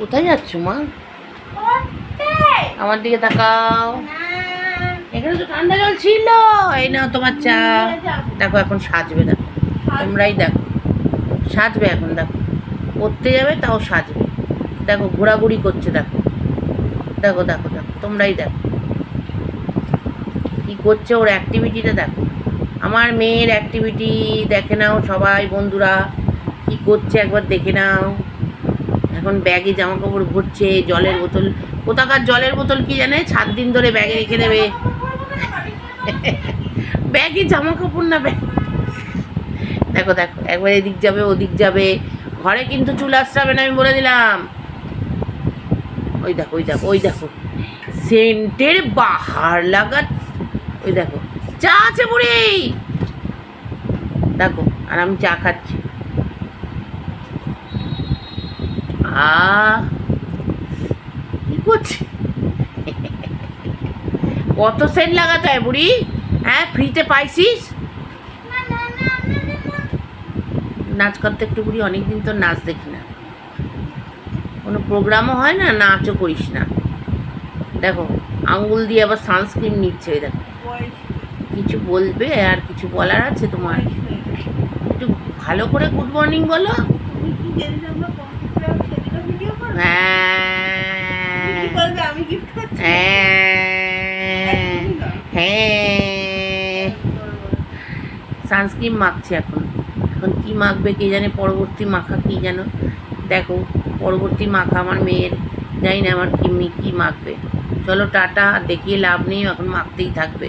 কোথায় যাচ্ছ মা? আমার দিকে তাকাও। এখানে তো ঠান্ডা জল ছিল। এই নাও তোমার চা। দেখো এখন সাজবে, দেখো তোমরাই দেখো সাজবে এখন। দেখো পড়তে যাবে তাও সাজবে। দেখো ঘোরাঘুরি করছে, দেখো দেখো দেখো দেখো তোমরাই দেখো কি করছে, ওর অ্যাক্টিভিটিটা দেখো। আমার মেয়ের অ্যাক্টিভিটি দেখে নাও সবাই বন্ধুরা, কি করছে একবার দেখে নাও। এখন ব্যাগে জামা কাপড় ভরছে, জলের বোতল, কোথাকার জলের বোতল কি জানে 7 দিন ধরে ব্যাগে রেখে দেবে। ব্যাগে জামা কাপড় না ব্যাগ। দেখো দেখো একবার এদিক যাবে ওদিক যাবে। ঘরে কিন্তু চুল আসবে না, আমি বলে দিলাম। ওই দেখো ওই দেখো ওই দেখো সেন্টের বাহার লাগা। ওই দেখো চা আছে বুড়ি, দেখো আর আমি চা খাচ্ছি। কি করছি? কত সেন্ট লাগাতে হয় বুড়ি? হ্যাঁ ফ্রিতে পাইছিস? নাচ করতে একটু বুড়ি, অনেকদিন তো নাচ দেখি না, কোনো প্রোগ্রামও হয় না, নাচও করিস না। দেখো আঙ্গুল দিয়ে আবার সানস্ক্রিন নিচ্ছে। দেখো কিছু বলবে আর কিছু বলার আছে তোমার? একটু ভালো করে গুড মর্নিং বলো। হ্যাঁ সানস্ক্রিন মাখছে এখন। এখন কি মাখবে কে জানে, পরবর্তী মাখা কি যেন। দেখো পরবর্তী মাখা আমার মেয়ের, জানি না আমার কি মাখবে। চলো টাটা, দেখিয়ে লাভ নেই, এখন মাখতেই থাকবে।